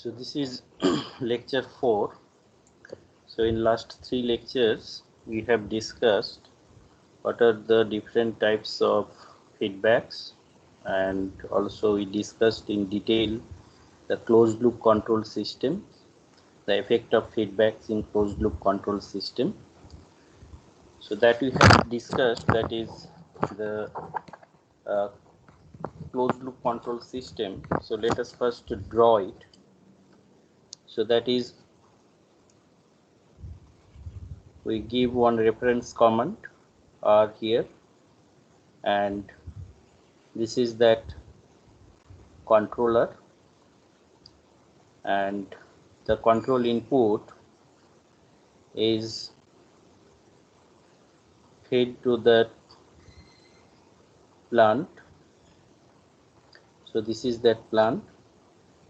So this is lecture 4. So in last 3 lectures we have discussed what are the different types of feedbacks, and also we discussed in detail the closed loop control system, the effect of feedbacks in closed loop control system. So that we have discussed, that is the closed loop control system. So let us first draw it. So that is, we give one reference command R here, and this is that controller, and the control input is fed to the plant. So this is that plant,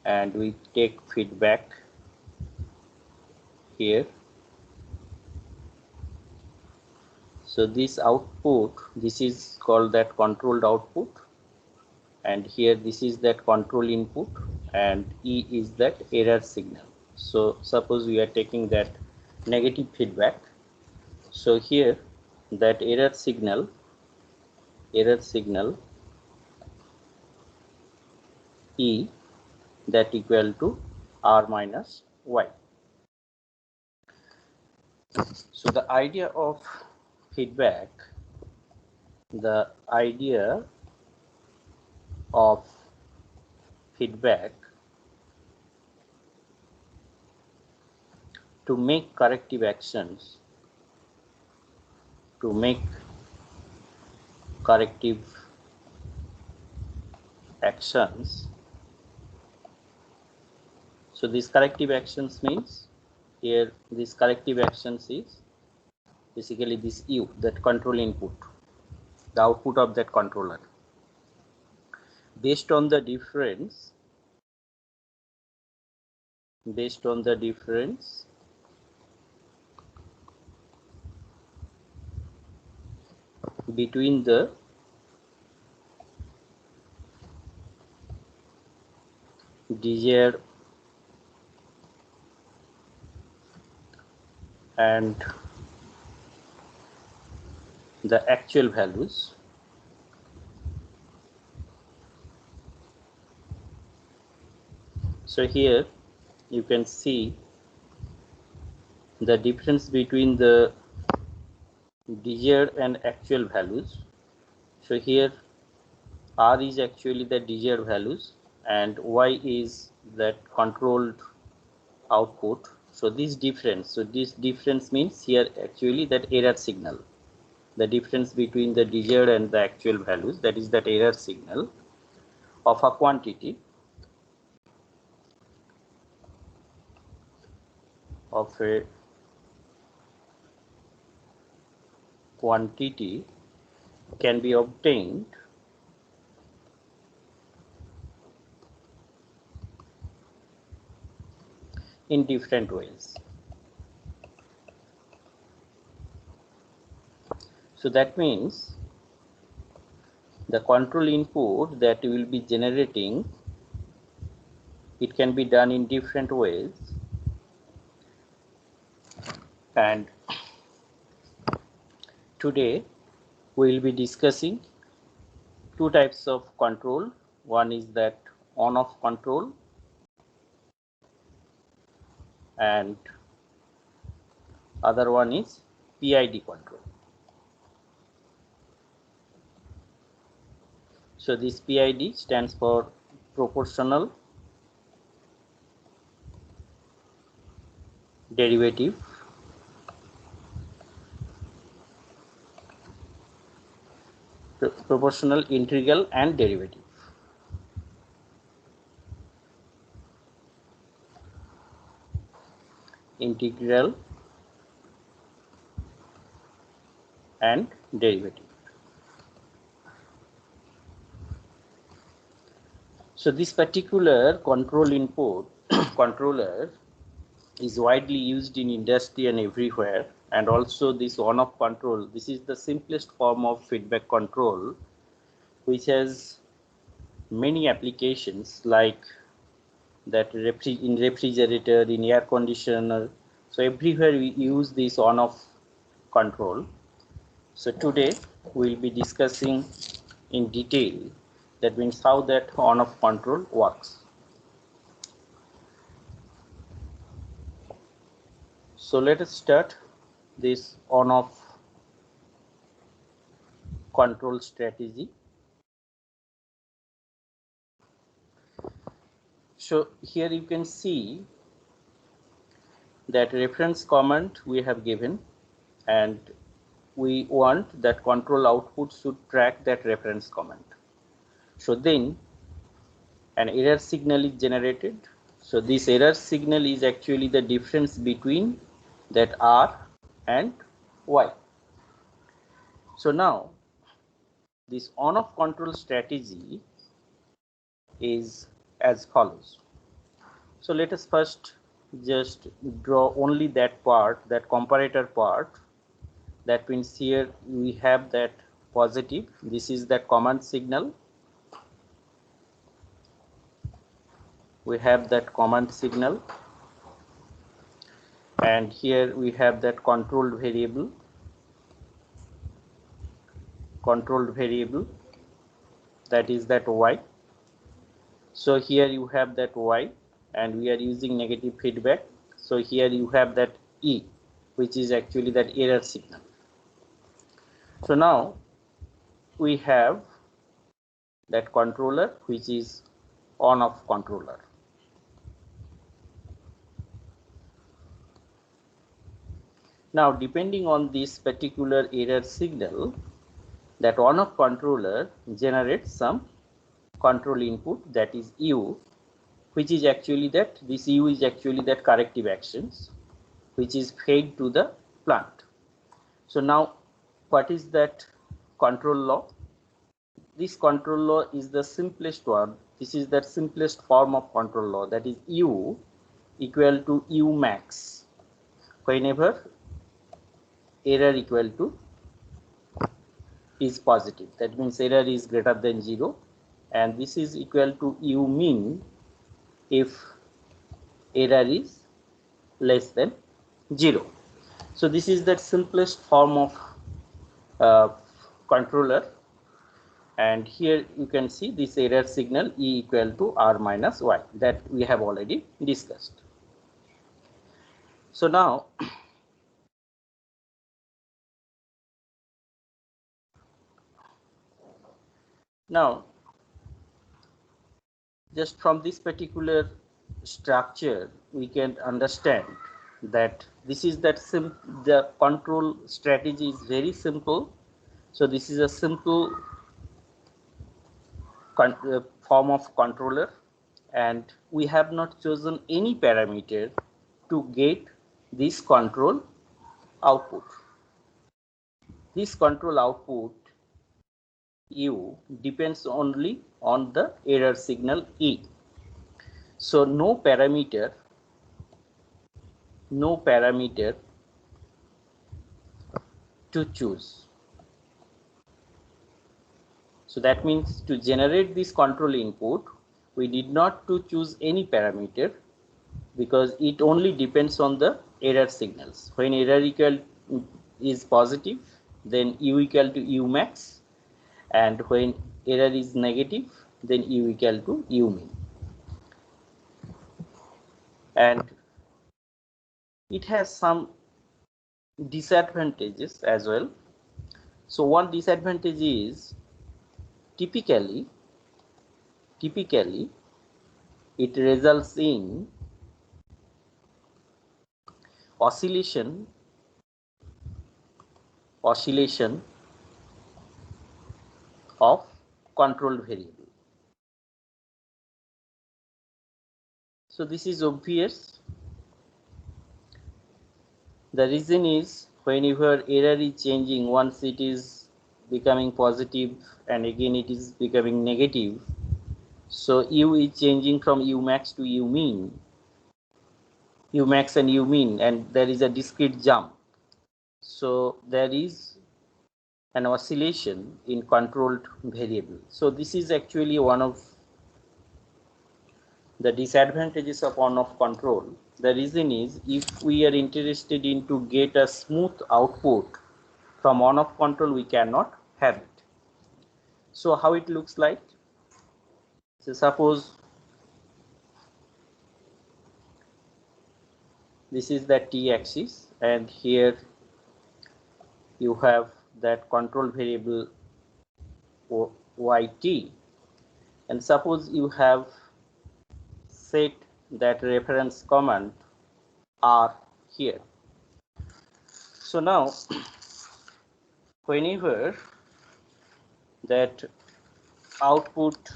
and we take feedback here. So this output, this is called that controlled output, and here this is that control input, and E is that error signal. So suppose we are taking that negative feedback. So here that error signal E, that equal to R minus Y. So the idea of feedback, to make corrective actions, so these corrective actions means, here this corrective actions is basically this U, that control input, the output of that controller, based on the difference between the desired and the actual values. So here you can see the difference between the desired and actual values. So here R is actually the desired values and Y is that controlled output. So this difference means here actually that error signal, the difference between the desired and the actual values, that is that error signal of a quantity can be obtained in different ways. So that means the control input that you will be generating, it can be done in different ways, and today we will be discussing two types of control. One is that on-off control, and other one is PID control. So this PID stands for proportional derivative, proportional integral and derivative. Integral and derivative. So this particular control input controller is widely used in industry and everywhere, and also this on-off control, this is the simplest form of feedback control which has many applications, like that in refrigerator, in air conditioner. So everywhere we use this on-off control. So today we'll be discussing in detail, that means how that on-off control works. So let us start this on-off control strategy. So here you can see that reference command we have given, and we want that control output should track that reference command. So then an error signal is generated. So this error signal is actually the difference between that R and Y. So now this on-off control strategy is as follows. So let us first just draw only that part, that comparator part. That means here we have that positive, this is the command signal. We have that command signal, and here we have that controlled variable, that is that Y. So here you have that Y, and we are using negative feedback. So here you have that E, which is actually that error signal. So now we have that controller, which is on-off controller. Now depending on this particular error signal, that on-off controller generates some control input, that is U, which is actually that, this U is actually that corrective actions, which is fed to the plant. So now what is that control law? This control law is the simplest one. This is the simplest form of control law, that is U equal to U max whenever error equal to is positive. That means error is greater than 0, and this is equal to U min if error is less than 0. So this is the simplest form of controller, and here you can see this error signal E equal to R minus Y, that we have already discussed. So now just from this particular structure we can understand that this is that the control strategy is very simple. So this is a simple form of controller, and we have not chosen any parameter to get this control output. This control output U depends only on the error signal E. So no parameter to choose. So that means to generate this control input, we need not to choose any parameter, because it only depends on the error signals. When error equal is positive, then U equal to U max, and when error is negative, then U equal to U min. And it has some disadvantages as well. So one disadvantage is typically it results in oscillation of controlled variable. So this is obvious. The reason is whenever error is changing, once it is becoming positive and again it is becoming negative, so U is changing from U max to U min, U max and U min, and there is a discrete jump. So there is an oscillation in controlled variable. So this is actually one of the disadvantages of on-off control. The reason is, if we are interested in to get a smooth output from on-off control, we cannot have it. So how it looks like? So suppose this is the t-axis, and here you have that control variable yt, and suppose you have set that reference command r here. So now whenever that output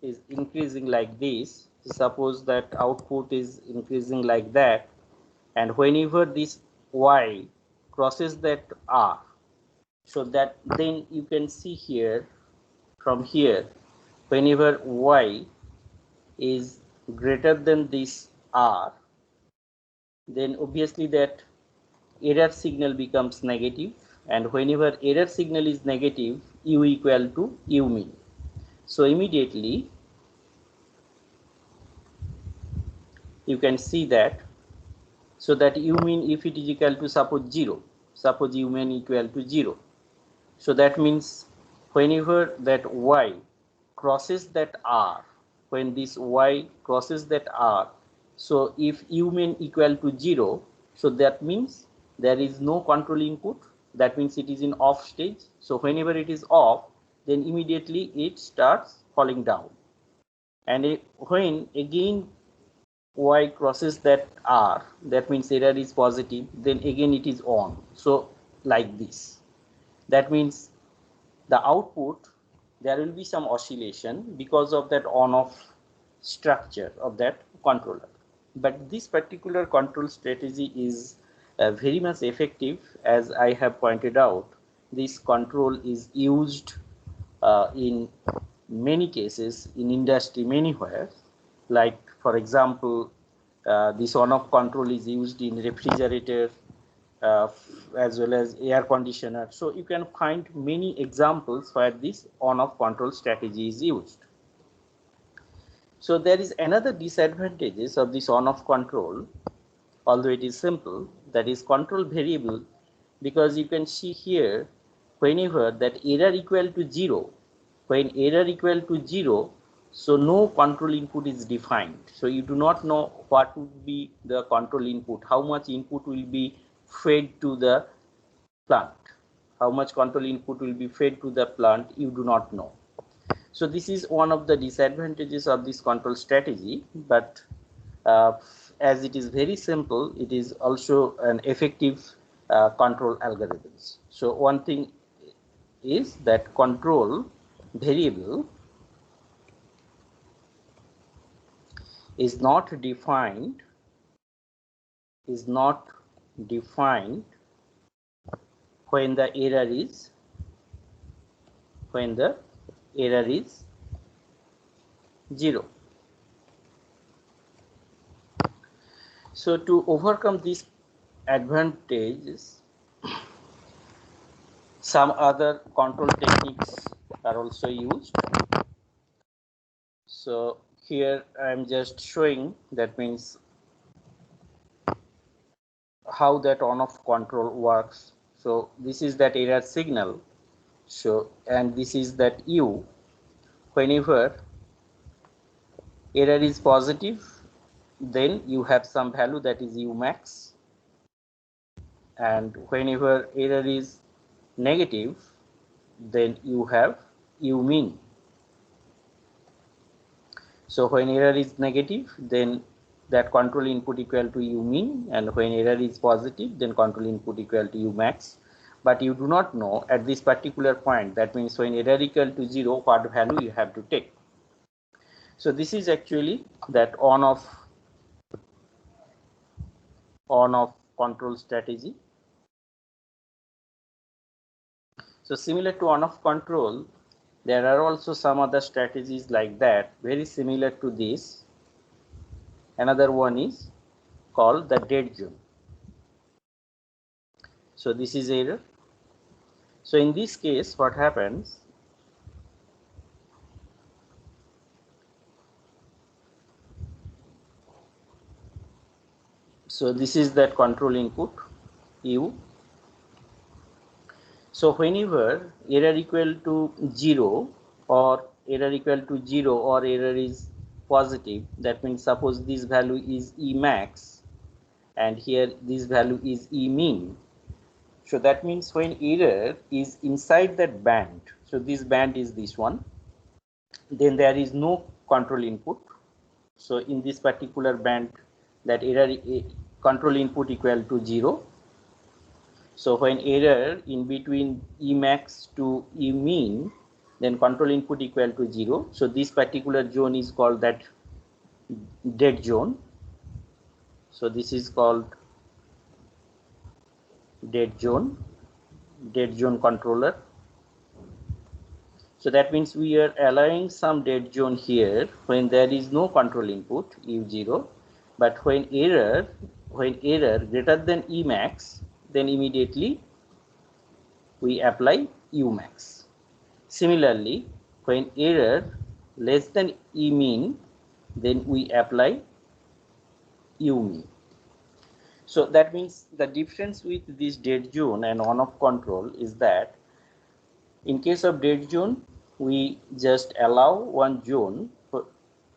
is increasing like this, suppose that output is increasing like that, and whenever this y crosses that r, so that then you can see here, from here, whenever y is greater than this r, then obviously that error signal becomes negative, and whenever error signal is negative, u equal to u mean. So immediately you can see that, so that u mean, if it is equal to suppose 0, suppose u mean equal to 0, so that means whenever that y crosses that r, when this y crosses that r, so if u mean equal to 0, so that means there is no control input, that means it is in off stage. So whenever it is off, then immediately it starts falling down, and when again y crosses that r, that means error is positive, then again it is on. So like this, that means the output, there will be some oscillation because of that on-off structure of that controller. But this particular control strategy is very much effective. As I have pointed out, this control is used in many cases in industry, anywhere. Like for example, this on-off control is used in refrigerator, as well as air conditioner. So you can find many examples where this on-off control strategy is used. So there is another disadvantages of this on-off control, although it is simple, that is control variable, because you can see here, whenever that error equal to 0, when error equal to 0, so no control input is defined. So you do not know what would be the control input, how much input will be fed to the plant, how much control input will be fed to the plant, you do not know. So this is one of the disadvantages of this control strategy, but as it is very simple, it is also an effective control algorithms. So one thing is that control variable is not defined when the error is 0. So to overcome these advantages, some other control techniques are also used. So here I am just showing, that means how that on-off control works. So this is that error signal. So, and this is that u. Whenever error is positive, then you have some value, that is u max, and whenever error is negative, then you have u min. So when error is negative, then that control input equal to u min, and when error is positive, then control input equal to u max. But you do not know at this particular point, that means when error equal to 0, what value you have to take. So this is actually that on-off control strategy. So similar to on-off control, there are also some other strategies like that, very similar to this. Another one is called the dead zone. So this is error. So in this case, what happens? So this is that control input U. So whenever error equal to 0 or error equal to 0 or error is positive, that means suppose this value is E max and here this value is E min. So that means when error is inside that band, so this band is this one, then there is no control input. So in this particular band, that error control input equal to 0. So when error in between E max to E min, then control input equal to 0. So this particular zone is called that dead zone. So this is called dead zone controller. So that means we are allowing some dead zone here when there is no control input U0, but when error greater than E max, then immediately we apply U max. Similarly, when error less than E min, then we apply U min. So that means the difference with this dead zone and on-off control is that in case of dead zone, we just allow one zone,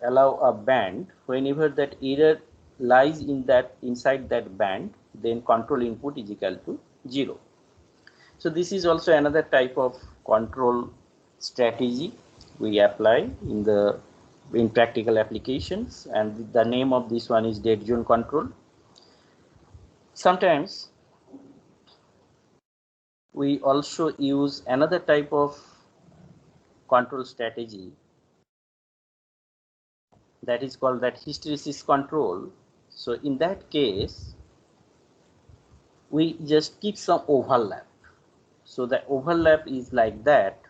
allow a band. Whenever that error lies inside that band, then control input is equal to 0. So this is also another type of control strategy we apply in practical applications, and the name of this one is dead zone control. Sometimes we also use another type of control strategy that is called that hysteresis control. So in that case, we just keep some overlap. So the overlap is like that.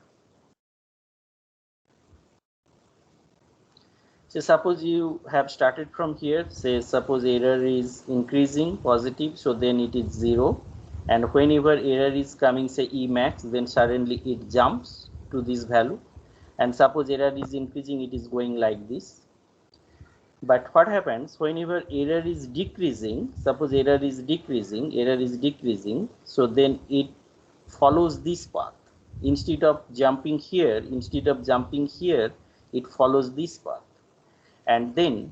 So suppose you have started from here, say suppose error is increasing positive, so then it is 0, and whenever error is coming say E max, then suddenly it jumps to this value, and suppose error is increasing, it is going like this. But what happens whenever error is decreasing, suppose error is decreasing, so then it follows this path. Instead of jumping here, it follows this path. And then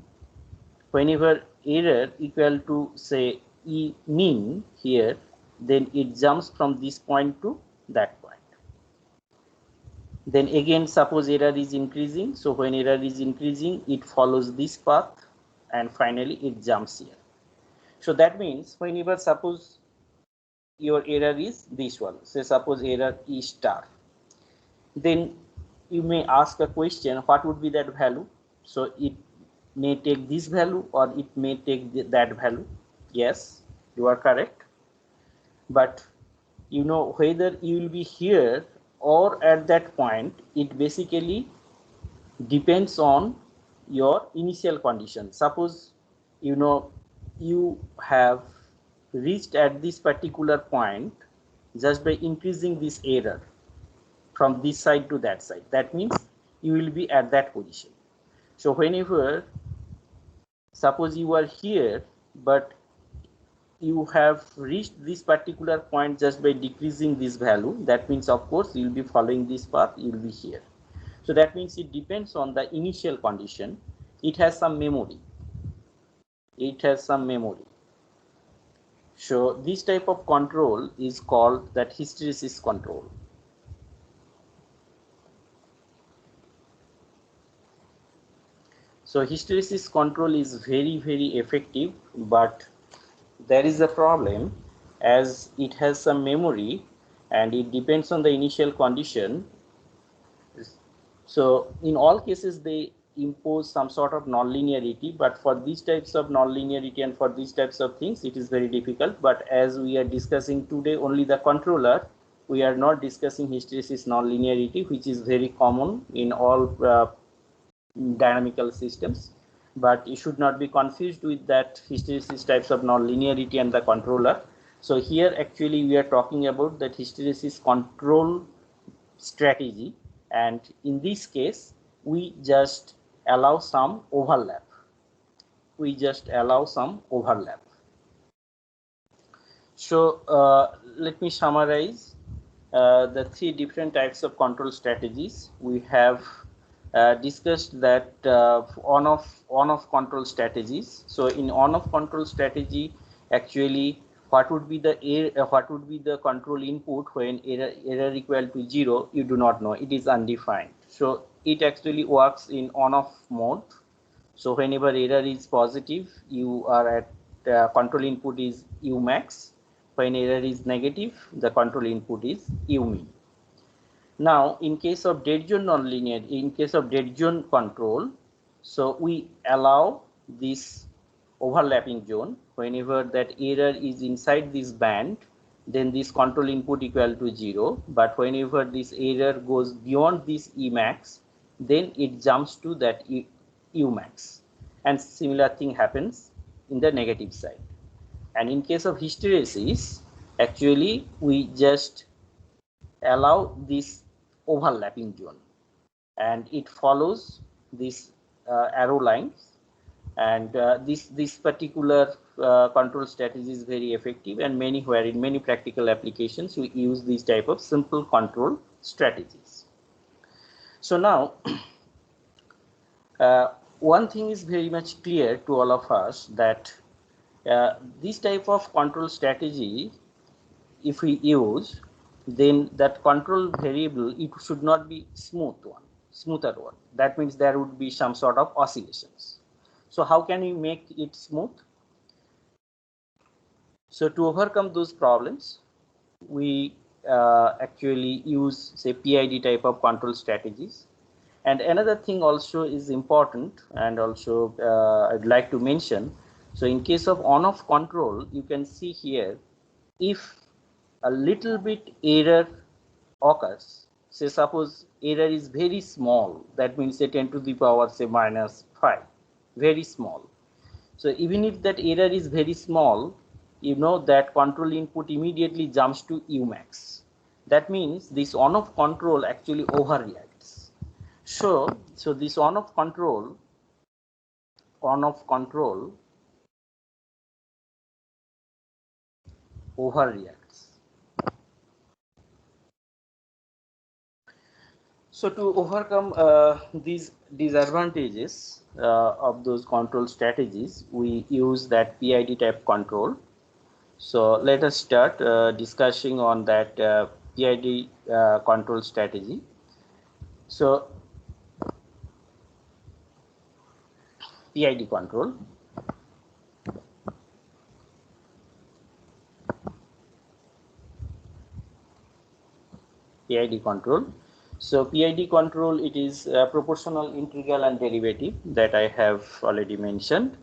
whenever error equal to say E min here, then it jumps from this point to that point. Then again suppose error is increasing, so when error is increasing, it follows this path and finally it jumps here. So that means whenever suppose your error is this one, say suppose error E star, then you may ask a question, what would be that value? So it may take this value or it may take that value. Yes, you are correct. But you know whether you will be here or at that point, it basically depends on your initial condition. Suppose you know you have reached at this particular point just by increasing this error from this side to that side, that means you will be at that position. So whenever suppose you are here but you have reached this particular point just by decreasing this value, that means of course you will be following this path, you will be here. So that means it depends on the initial condition. It has some memory. So this type of control is called that hysteresis control. So hysteresis control is very, very effective, but there is a problem as it has some memory and it depends on the initial condition. So in all cases they impose some sort of nonlinearity, but for these types of nonlinearity and for these types of things it is very difficult. But as we are discussing today only the controller, we are not discussing hysteresis nonlinearity, which is very common in all dynamical systems, but you should not be confused with that hysteresis types of nonlinearity and the controller. So here actually we are talking about that hysteresis control strategy, and in this case we just allow some overlap. So let me summarize the three different types of control strategies. We have discussed that on-off control strategies. So in on-off control strategy, actually, what would be the control input when error equal to 0? You do not know. It is undefined. So it actually works in on-off mode. So whenever error is positive, you are at control input is U max. When error is negative, the control input is U min. Now, in case of dead zone nonlinear, in case of dead zone control, so we allow this overlapping zone. Whenever that error is inside this band, then this control input equal to 0. But whenever this error goes beyond this E max, then it jumps to that U max. And similar thing happens in the negative side. And in case of hysteresis, actually we just allow this overlapping zone, and it follows this arrow lines, and this particular control strategy is very effective, and in many practical applications we use these type of simple control strategies. So now one thing is very much clear to all of us, that this type of control strategy, if we use, then that control variable, it should not be smoother one. That means there would be some sort of oscillations. So how can we make it smooth? So to overcome those problems, we actually use, say, PID type of control strategies. And another thing also is important, and also I'd like to mention. So in case of on-off control, you can see here, if a little bit error occurs, say suppose error is very small, that means say 10 to the power say -5, very small. So even if that error is very small, you know that control input immediately jumps to Umax. That means this on-off control actually overreacts. So this on-off control overreacts. So to overcome these disadvantages of those control strategies, we use that PID type control. So let us start discussing on that PID control strategy. So PID control. PID control. So PID control, it is proportional, integral, and derivative that I have already mentioned.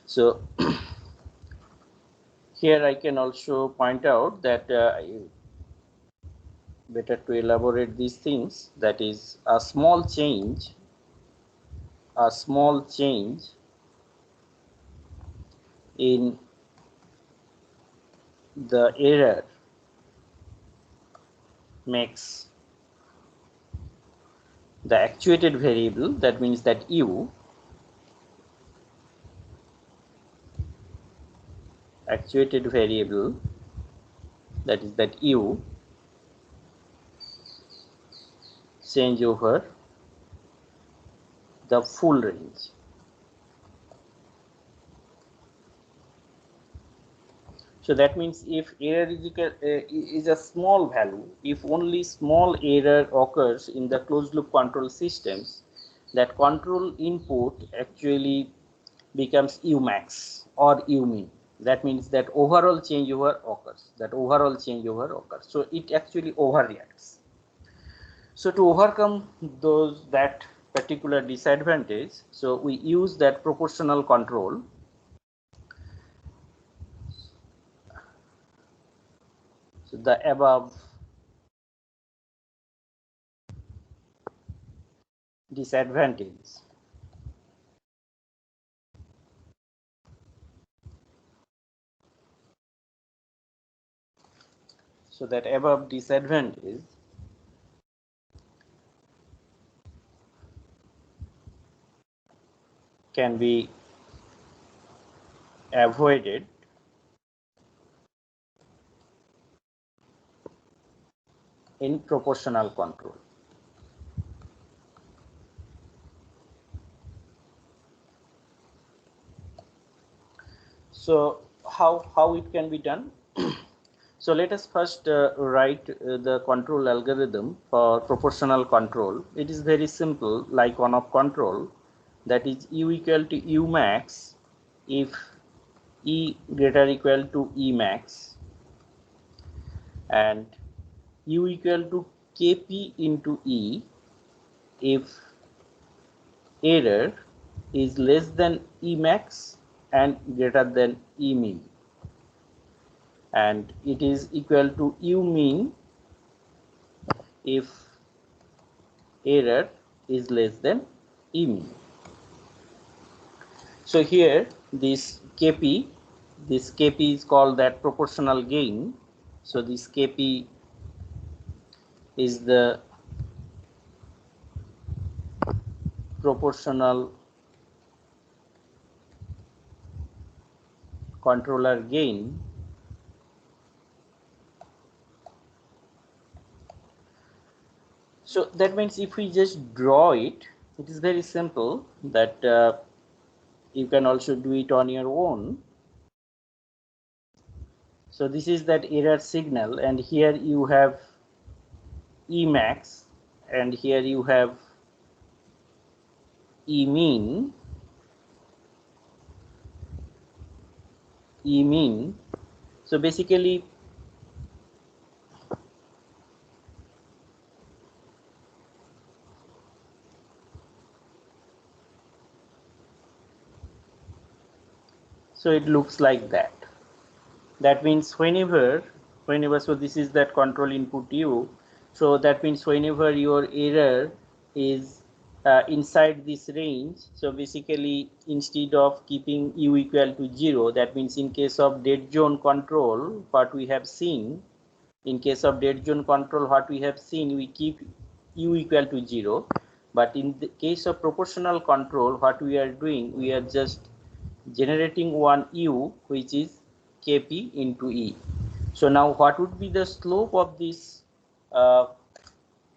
So here I can also point out that better to elaborate these things, that is a small change in the error makes the actuated variable, that means that U, actuated variable, that is that U, change over the full range. So that means if error is a small value, if only small error occurs in the closed loop control systems, that control input actually becomes Umax or Umin. That means that overall changeover occurs. So it actually overreacts. So to overcome that particular disadvantage, so we use that proportional control. So the above disadvantage. So that above disadvantage can be avoided in proportional control. So how it can be done? So let us first write the control algorithm for proportional control. It is very simple, like one of control, that is U equal to U max if E greater equal to E max, and U equal to Kp into E if error is less than E max and greater than E min, and it is equal to U min if error is less than E min. So here this Kp is called that proportional gain. So this Kp is the proportional controller gain. So that means if we just draw it, it is very simple, that you can also do it on your own. So this is that error signal, and here you have E max, and here you have E min. So basically so it looks like that. That means whenever so this is that control input U. So that means whenever your error is inside this range, so basically instead of keeping U equal to 0, that means in case of dead zone control, what we have seen, we keep U equal to 0. But in the case of proportional control, what we are doing, we are just generating one U, which is Kp into E. So now what would be the slope of this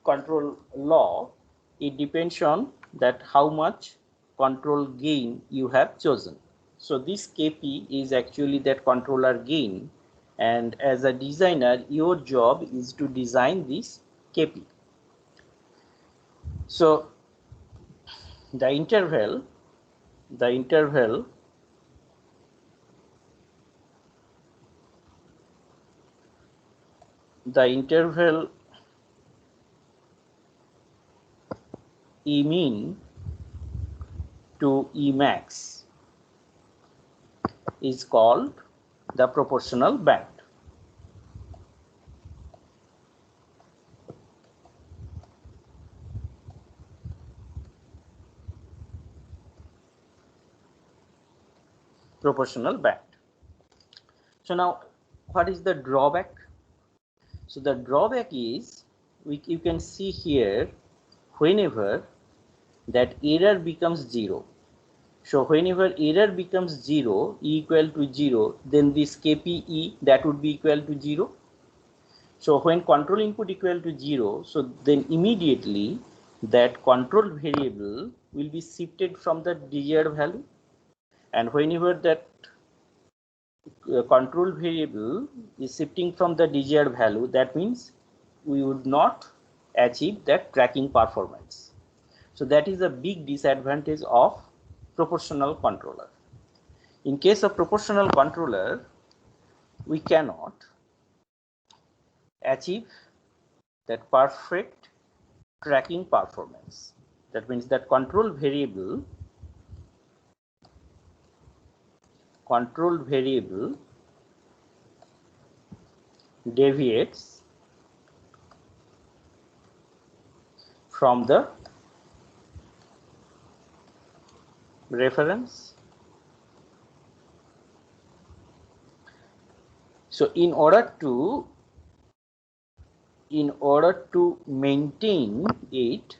control law? It depends on that how much control gain you have chosen. So this Kp is actually that controller gain, and as a designer your job is to design this Kp. So the interval E min to E max is called the proportional band. So now what is the drawback? So the drawback is you can see here whenever that error becomes 0. So whenever error becomes 0, E equal to 0, then this KPE that would be equal to 0. So when control input equal to 0, so then immediately that control variable will be shifted from the desired value, and whenever that control variable is shifting from the desired value, that means we would not achieve that tracking performance. So that is a big disadvantage of proportional controller. In case of proportional controller, we cannot achieve that perfect tracking performance. That means that control variable deviates from the reference. So in order to maintain it,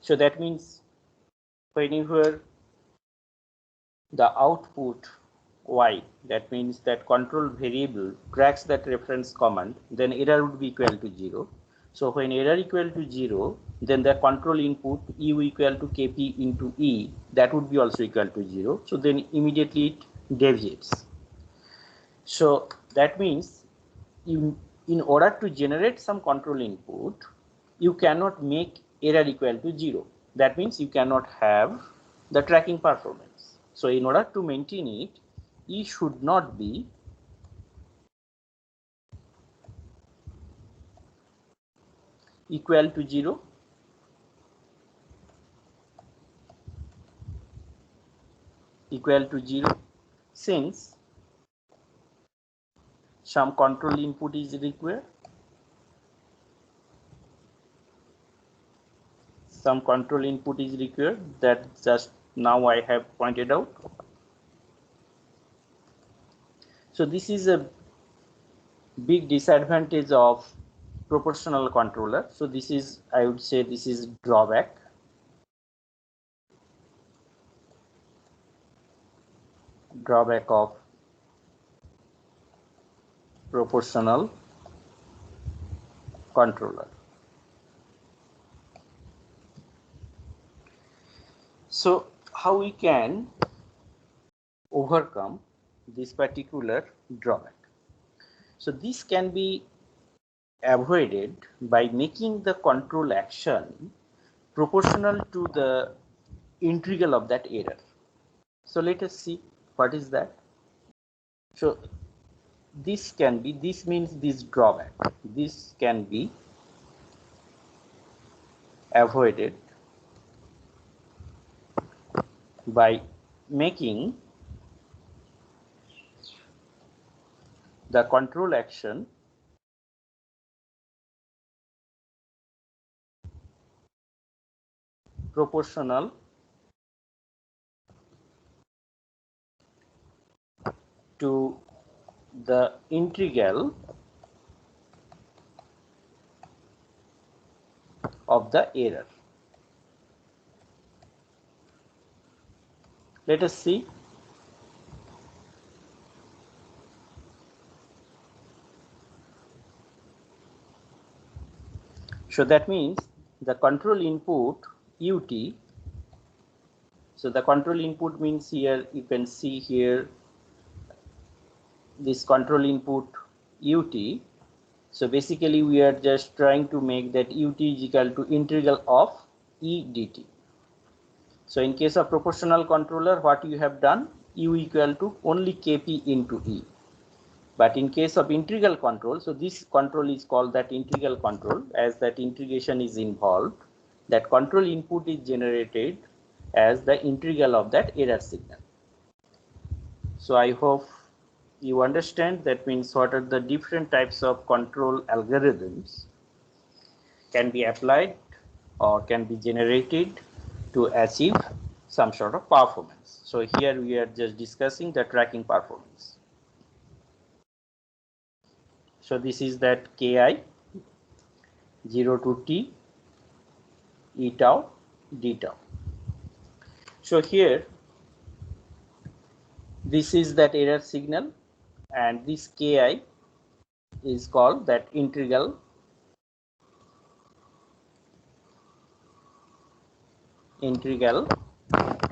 so that means whenever the output y, that means that control variable cracks that reference command, then error would be equal to 0. So when error equal to 0, then the control input u equal to kp into e, that would be also equal to 0. So then immediately it deviates. So that means in order to generate some control input, you cannot make error equal to 0. That means you cannot have the tracking performance. So in order to maintain it, E should not be equal to 0. Equal to 0, since some control input is required. Some control input is required, that just now I have pointed out. So this is a big disadvantage of proportional controller. So this is, I would say, this is drawback. Drawback of proportional controller. So how we can overcome this particular drawback? So this can be avoided by making the control action proportional to the integral of that error. So let us see what is that. So this can be, this means this drawback, this can be avoided by making the control action proportional to the integral of the error. Let us see. So that means the control input ut. So the control input means, here you can see here this control input ut. So basically we are just trying to make that ut is equal to integral of e dt. So in case of proportional controller, what you have done, u equal to only kp into e. But in case of integral control, so this control is called that integral control, as that integration is involved. That control input is generated as the integral of that error signal. So I hope you understand. That means what are the different types of control algorithms can be applied or can be generated to achieve some sort of performance. So here we are just discussing the tracking performance. So this is that ki 0 to t e tau d tau. So here this is that error signal, and this ki is called that integral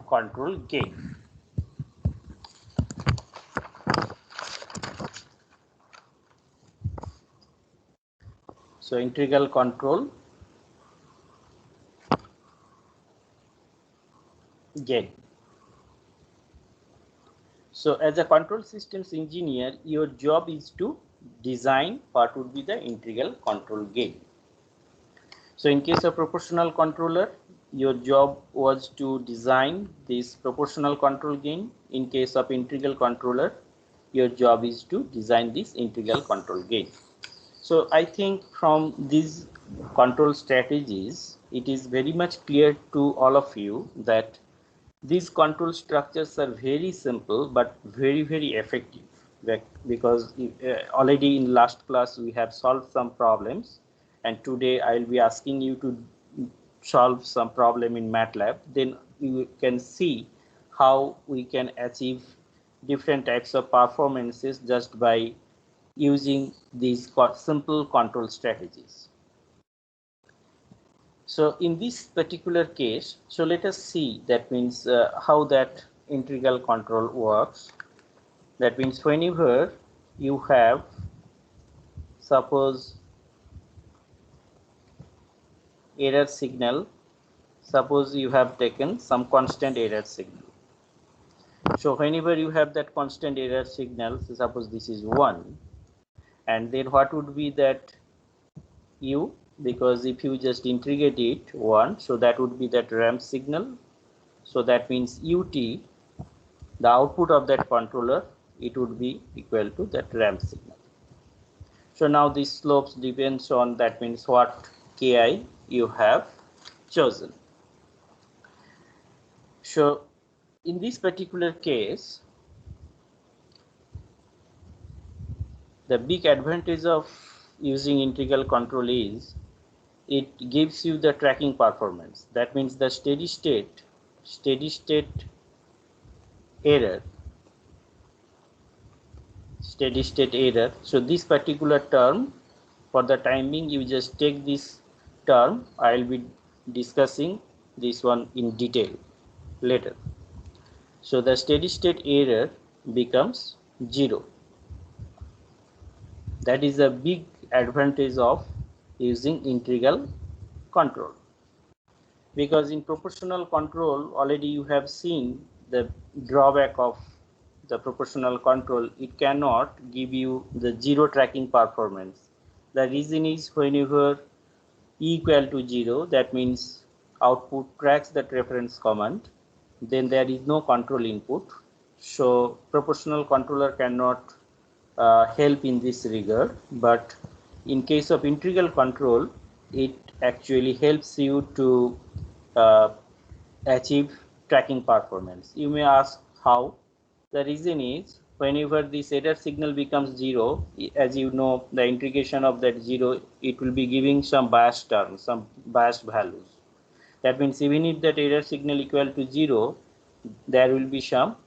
control gain. So integral control gain. So as a control systems engineer, your job is to design what would be the integral control gain. So in case of proportional controller, your job was to design this proportional control gain. In case of integral controller, your job is to design this integral control gain. So I think from these control strategies, it is very much clear to all of you that these control structures are very simple but very effective, because already in last class we have solved some problems, and today I will be asking you to solve some problem in MATLAB. Then you can see how we can achieve different types of performances just by using these simple control strategies. So in this particular case, so let us see, that means how that integral control works. That means whenever you have, suppose, error signal, suppose you have taken some constant error signal. So whenever you have that constant error signal, so suppose this is 1, and then what would be that u, because if you just integrate it 1, so that would be that ramp signal. So that means ut, the output of that controller, it would be equal to that ramp signal. So now this slopes depends on, that means what ki you have chosen. So in this particular case, the big advantage of using integral control is it gives you the tracking performance. That means the steady state error. So this particular term, for the time being, you just take this term. I will be discussing this one in detail later. So the steady state error becomes 0. That is a big advantage of using integral control, because in proportional control already you have seen the drawback of the proportional control. It cannot give you the 0 tracking performance. The reason is whenever e equal to 0, that means output tracks that reference command, then there is no control input. So proportional controller cannot help in this regard, but in case of integral control, it actually helps you to achieve tracking performance. You may ask how. The reason is whenever this error signal becomes 0, as you know, the integration of that 0, it will be giving some biased terms, some biased values. That means even if that error signal equal to 0, there will be some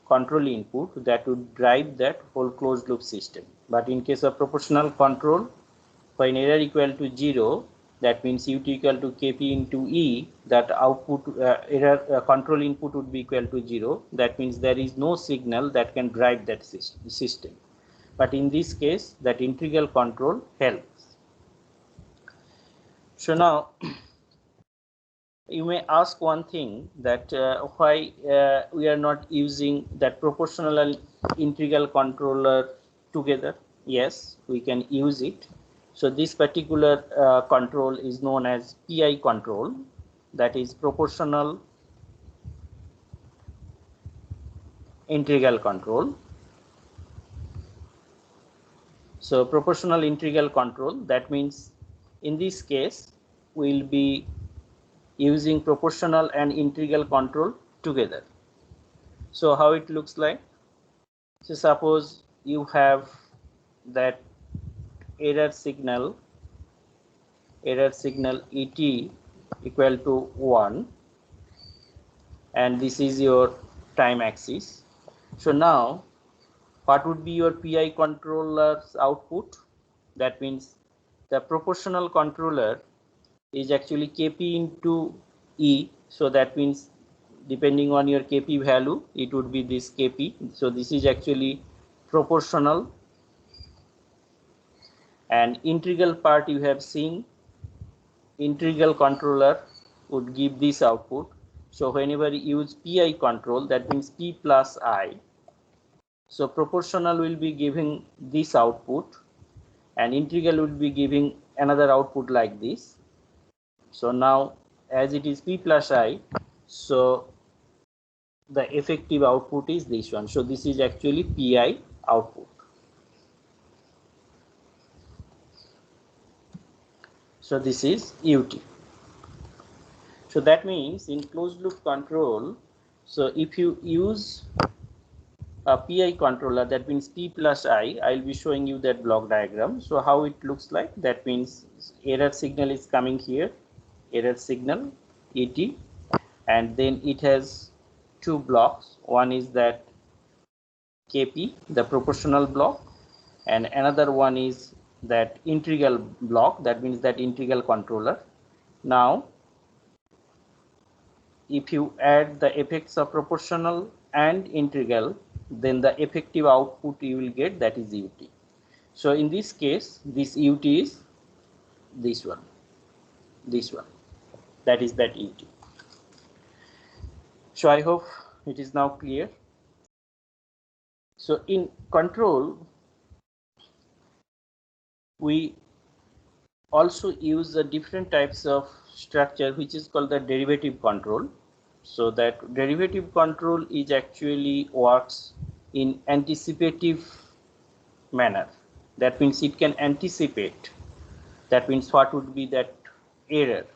control input that would drive that whole closed loop system. But in case of proportional control, when error equal to 0, that means ut equal to kp into e, that output error control input would be equal to 0. That means there is no signal that can drive that system. But in this case, that integral control helps. So now you may ask one thing, that why we are not using that proportional and integral controller together. Yes, we can use it. So this particular control is known as PI control, that is proportional integral control. So proportional integral control, that means in this case we will be using proportional and integral control together. So how it looks like? So suppose you have that error signal ET equal to 1, and this is your time axis. So now what would be your PI controller's output? That means the proportional controller is actually kp into e. So that means depending on your kp value, it would be this kp. So this is actually proportional, and integral part you have seen, integral controller would give this output. So whenever you use PI control, that means P plus I. So proportional will be giving this output, and integral will be giving another output like this. So now as it is P plus I, so the effective output is this one. So this is actually PI output. So this is UT. So that means in closed loop control, so if you use a PI controller, that means P plus I will be showing you that block diagram. So how it looks like, that means error signal is coming here, error signal ET, and then it has two blocks. One is that Kp, the proportional block, and another one is that integral block, that means that integral controller. Now if you add the effects of proportional and integral, then the effective output you will get, that is ut. So in this case, this ut is this one, that is that ut. So I hope it is now clear. So in control, we also use the different types of structure which is called the derivative control. So that derivative control is actually works in anticipative manner. That means it can anticipate, that means what would be that error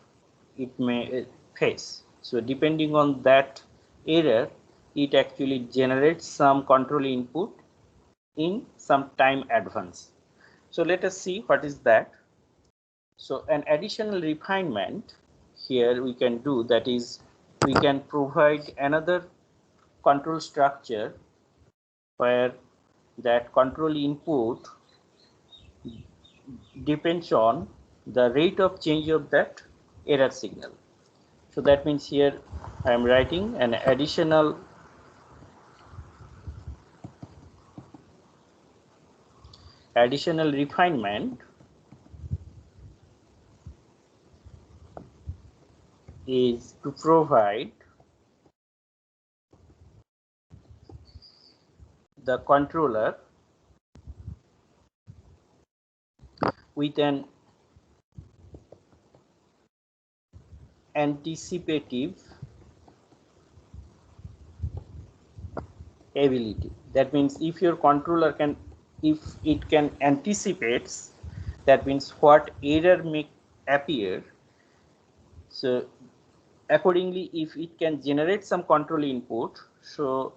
it may face. So depending on that error, it actually generates some control input in some time advance. So let us see what is that. So an additional refinement here we can do, that is we can provide another control structure where that control input depends on the rate of change of that error signal. So that means here I am writing an additional refinement is to provide the controller with an anticipative ability. That means if your controller can, if it can anticipates, that means what error may appear. So accordingly, if it can generate some control input, so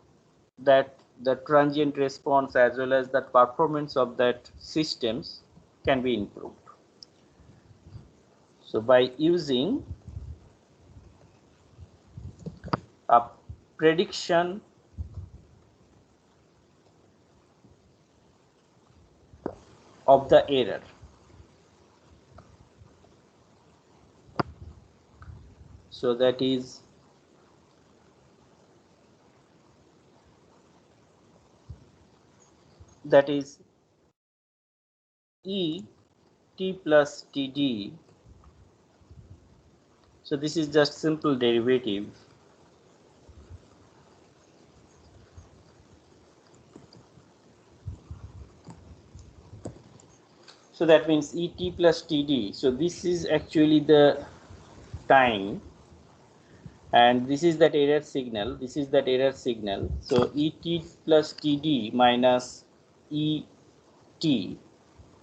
that the transient response as well as the performance of that systems can be improved. So by using a prediction of the error, so that is E t plus td. So this is just simple derivative. So that means Et plus Td. So this is actually the time, and this is that error signal. This is that error signal. So Et plus Td minus Et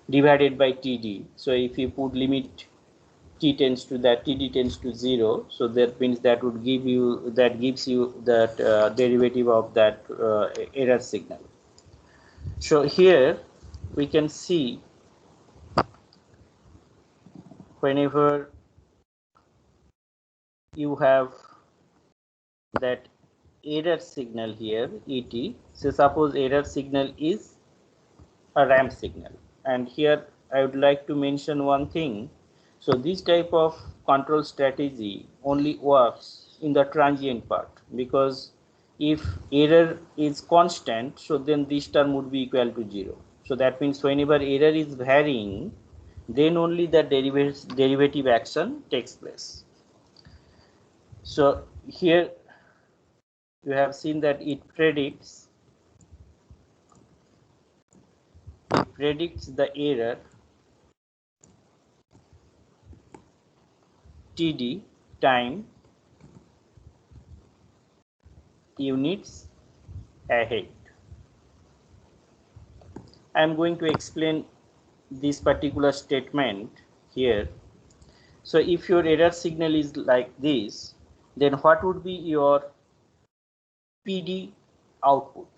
divided by Td. So if you put limit t tends to that, Td tends to 0. So that means that would give you, that gives you that derivative of that error signal. So here we can see whenever you have that error signal here, ET. So suppose error signal is a ramp signal, and here I would like to mention one thing. So this type of control strategy only works in the transient part, because if error is constant, so then this term would be equal to 0. So that means whenever error is varying, then only the derivative action takes place. So here you have seen that it predicts the error td time units ahead. I am going to explain this particular statement here. So if your error signal is like this, then what would be your PD output?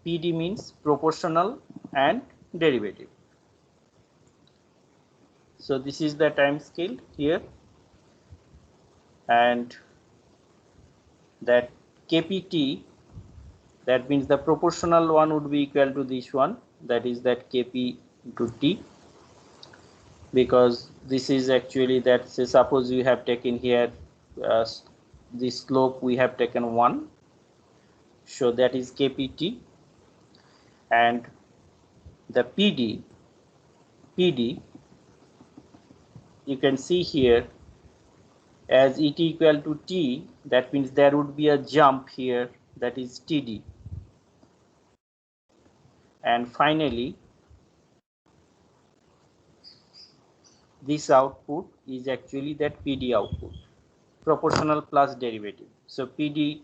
PD means proportional and derivative. So this is the time scale here, and that KPT That means the proportional one would be equal to this one, that is that Kp into T, because this is actually that, say suppose you have taken here the slope we have taken 1, so that is Kpt, and the PD you can see here as Et equal to T, that means there would be a jump here, that is Td, and finally this output is actually that PD output, proportional plus derivative. So PD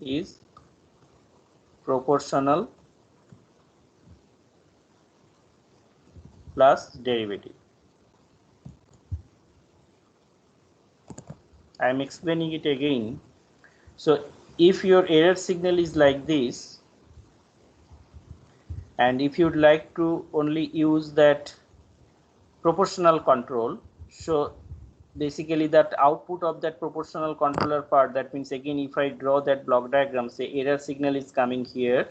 is proportional plus derivative. I am explaining it again. So if your error signal is like this, and if you'd like to only use that proportional control, so basically that output of that proportional controller part, that means again if I draw that block diagram, say error signal is coming here,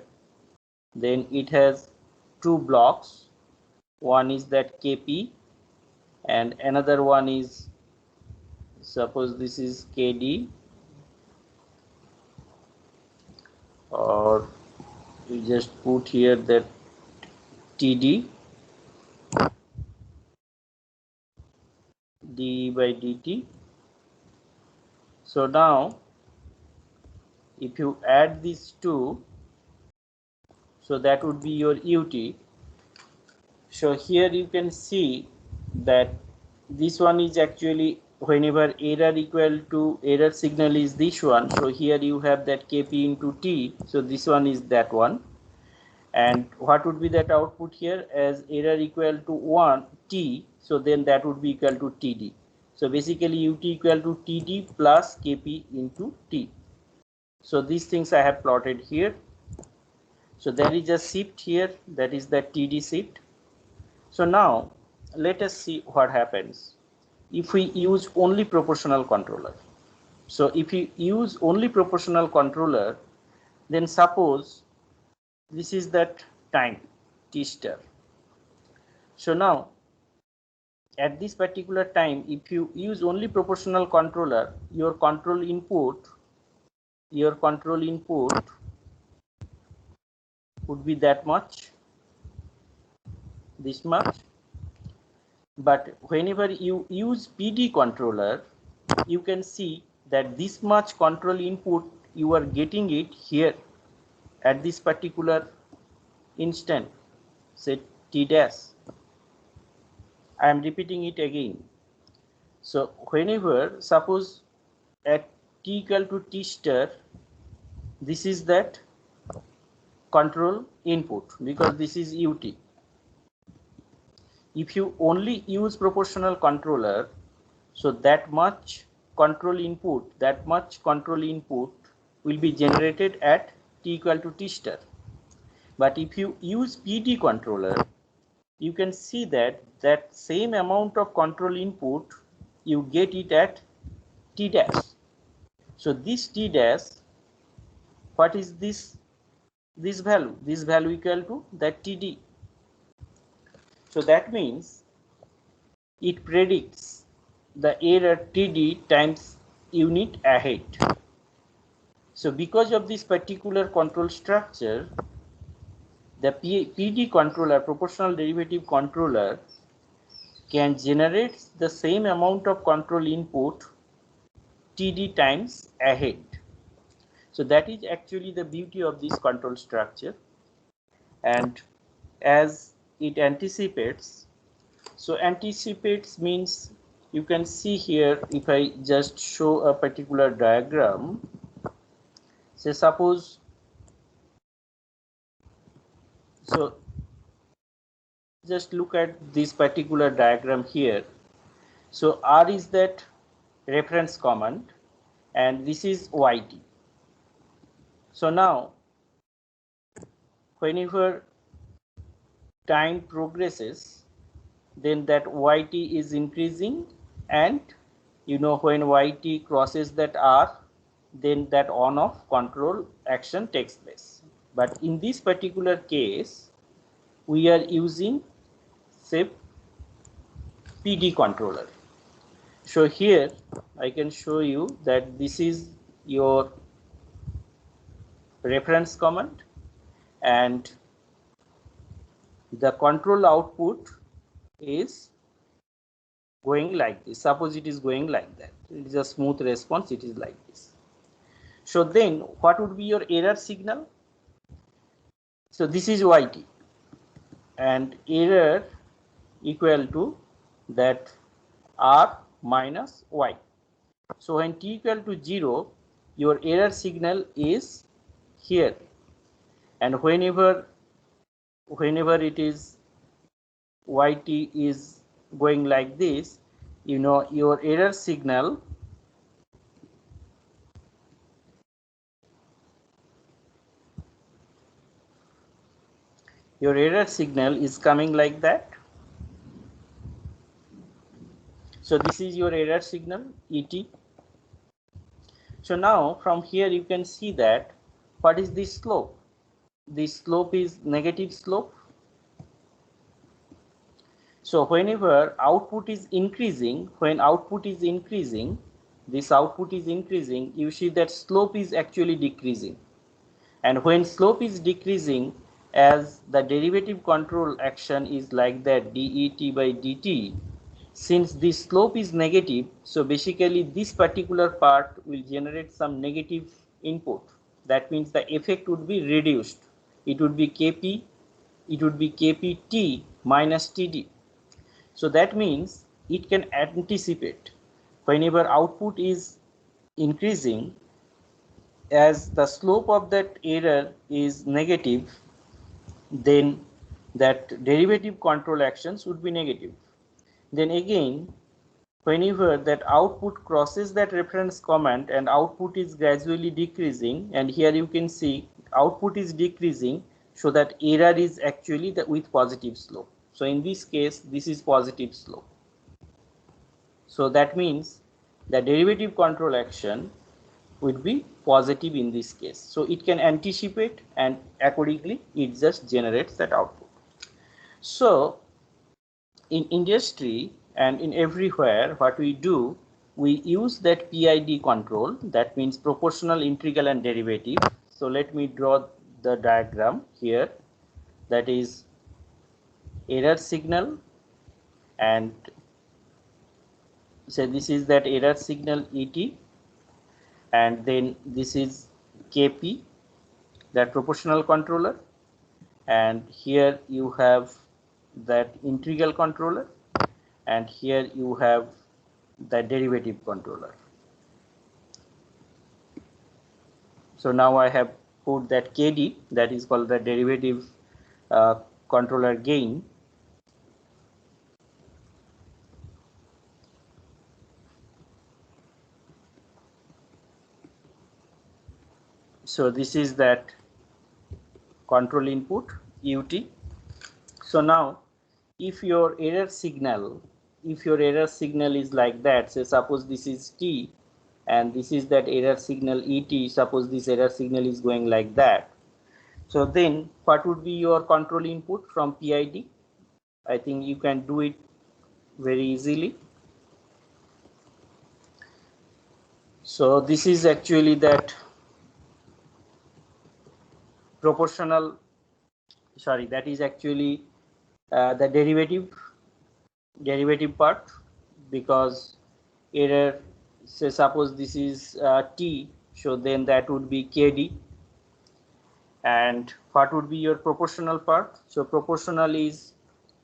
then it has two blocks, one is that Kp and another one is, suppose this is Kd, or you just put here that Td d by dt. So now if you add these two, so that would be your ut. So here you can see that this one is actually whenever error signal is this one, so here you have that Kp into T, so this one is that one, and what would be that output here, as error equal to 1 T, so then that would be equal to Td. So basically ut equal to Td plus Kp into T. So these things I have plotted here. So there is a shift here, that is the Td shift. So now let us see what happens if we use only proportional controller. So if you use only proportional controller, then suppose this is that time t star. So now at this particular time, if you use only proportional controller, your control input would be that much, this much. But whenever you use PD controller, you can see that this much control input you are getting it here at this particular instant, say t dash. I am repeating it again. So whenever, suppose at t equal to t star, this is that control input because this is ut. If you only use proportional controller, so that much control input will be generated at t equal to t star. But if you use PD controller, you can see that that same amount of control input you get it at t dash. So this t dash, what is this value? This value equal to that Td. So that means it predicts the error Td times unit ahead. So because of this particular control structure, the PD controller, proportional derivative controller, can generate the same amount of control input Td times ahead. So that is actually the beauty of this control structure. And as it anticipates, so anticipates means, you can see here, if I just show a particular diagram, say suppose, so just look at this particular diagram here. So R is that reference command and this is YT. So now whenever time progresses, then that YT is increasing, and you know when YT crosses that R, then that on-off control action takes place. But in this particular case, we are using, say, PD controller. So here I can show you that this is your reference command, and the control output is going like this. Suppose it is going like that. It is a smooth response. It is like this. So then what would be your error signal? So this is YT, and error equal to that R minus Y. So when t equal to 0, your error signal is here, and whenever it is yt is going like this, you know your error signal is coming like that. So this is your error signal ET. So now from here you can see that what is the slope? The slope is negative slope. So whenever output is increasing, when output is increasing, this output is increasing, you see that slope is actually decreasing. And when slope is decreasing, as the derivative control action is like that det by dt, since this slope is negative, so basically this particular part will generate some negative input. That means the effect would be reduced. It would be kp, it would be kpt minus td. So that means it can anticipate whenever output is increasing, as the slope of that error is negative, then that derivative control actions would be negative. Then again, whenever that output crosses that reference command and output is gradually decreasing, and here you can see output is decreasing, so that error is actually with positive slope. So in this case, this is positive slope. So that means the derivative control action would be positive in this case. So it can anticipate, and accordingly it just generates that output. So in industry and in everywhere, what we do, we use that PID control, that means proportional, integral and derivative. So let me draw the diagram here. That is error signal, and so this is that error signal ET, and then this is KP, that proportional controller, and here you have that integral controller, and here you have the derivative controller. So now I have put that KD, that is called the derivative controller gain. So this is that control input UT. So now if your error signal is like that, so suppose this is T and this is that error signal ET, suppose this error signal is going like that, so then what would be your control input from PID? I think you can do it very easily. So this is actually that proportional, sorry, that is actually the derivative part, because error, say suppose this is T, so then that would be KD. And what would be your proportional part? So proportional is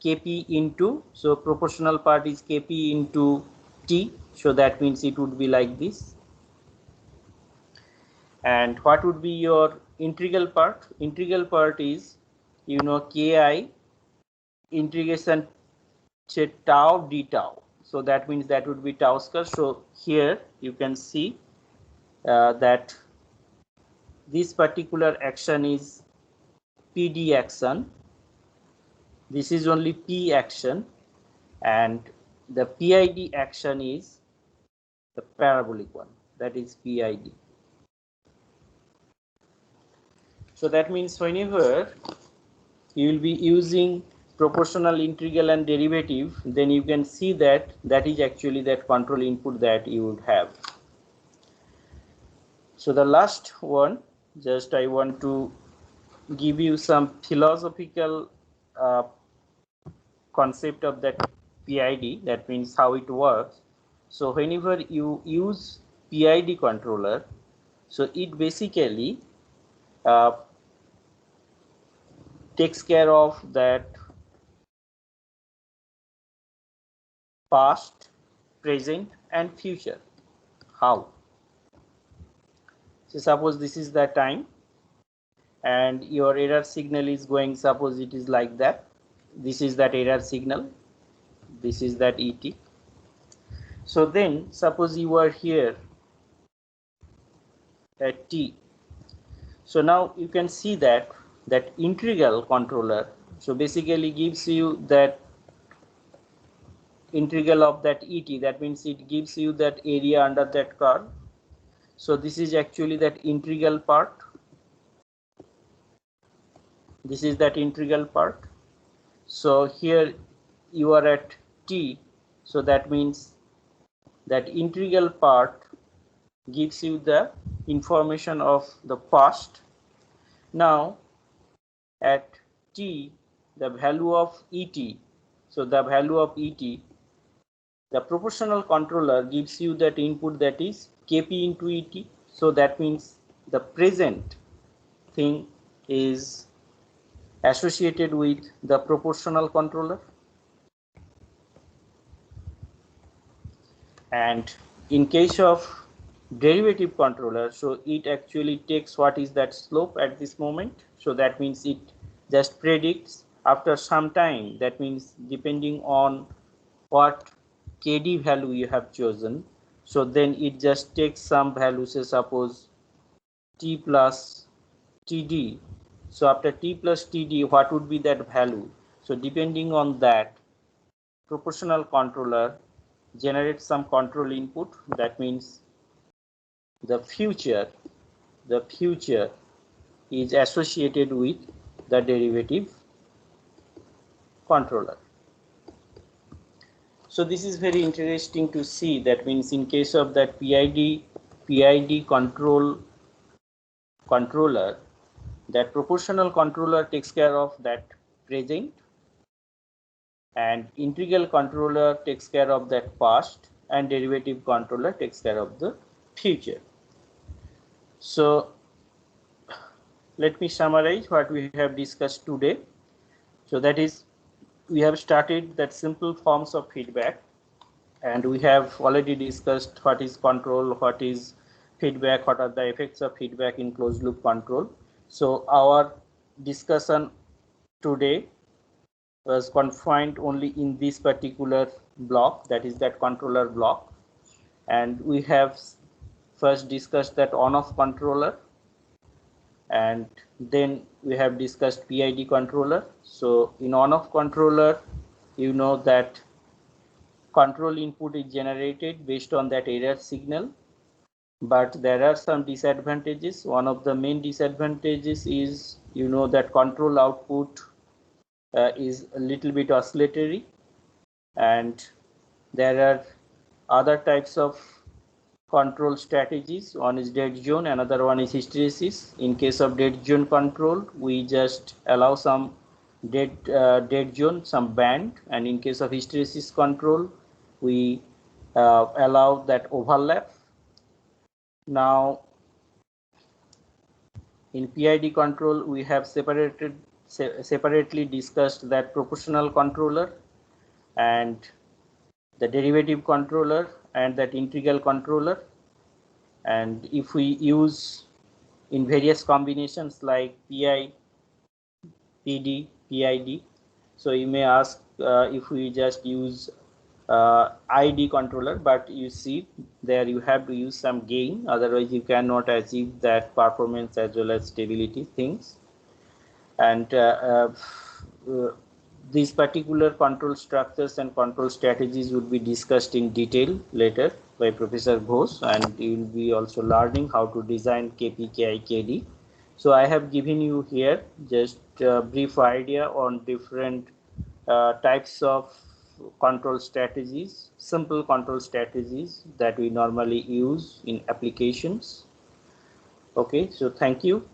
KP into, so proportional part is KP into T, so that means it would be like this. And what would be your integral part? Integral part is, you know, Ki integration tau d tau, so that means that would be tau square. So here you can see that this particular action is PD action, this is only P action, and the PID action is the parabolic one, that is PID. So that means whenever you will be using proportional integral and derivative, then you can see that that is actually that control input that you would have. So the last one, just I want to give you some philosophical concept of that PID, that means how it works. So whenever you use PID controller, so it basically takes care of that past, present and future. How? So suppose this is the time and your error signal is going, suppose it is like that, this is that error signal, this is that ET. So then suppose you are here at T. So now you can see that that integral controller, so basically gives you that integral of that ET, that means it gives you that area under that curve. So this is actually that integral part, this is that integral part. So here you are at T, so that means that integral part gives you the information of the past. Now at T, the value of ET, so the value of ET, the proportional controller gives you that input, that is Kp into ET. So that means the present thing is associated with the proportional controller. And in case of derivative controller, so it actually takes what is that slope at this moment. So that means it just predicts after some time, that means depending on what KD value you have chosen, so then it just takes some value, say suppose T plus TD. So after T plus TD, what would be that value? So depending on that, proportional controller generates some control input. That means the future is associated with the derivative controller. So this is very interesting to see. That means in case of that PID controller, that proportional controller takes care of that present, and integral controller takes care of that past, and derivative controller takes care of the future. So let me summarize what we have discussed today. So that is, we have started that simple forms of feedback, and we have already discussed what is control, what is feedback, what are the effects of feedback in closed loop control. So our discussion today was confined only in this particular block, that is that controller block. And we have first discussed that on-off controller, and then we have discussed PID controller. So in on-off controller, you know that control input is generated based on that error signal, but there are some disadvantages. One of the main disadvantages is, you know, that control output is a little bit oscillatory, and there are other types of control strategies. One is dead zone, another one is hysteresis. In case of dead zone control, we just allow some dead zone, some band, and in case of hysteresis control, we allow that overlap. Now in PID control, we have separately discussed that proportional controller and the derivative controller and that integral controller. And if we use in various combinations like PI, PD, PID, so you may ask if we just use ID controller, but you see there you have to use some gain, otherwise you cannot achieve that performance as well as stability things. And these particular control structures and control strategies would be discussed in detail later by Professor Ghosh, and you will be also learning how to design KP, KI, KD. So I have given you here just a brief idea on different types of control strategies, simple control strategies that we normally use in applications. Okay, so thank you.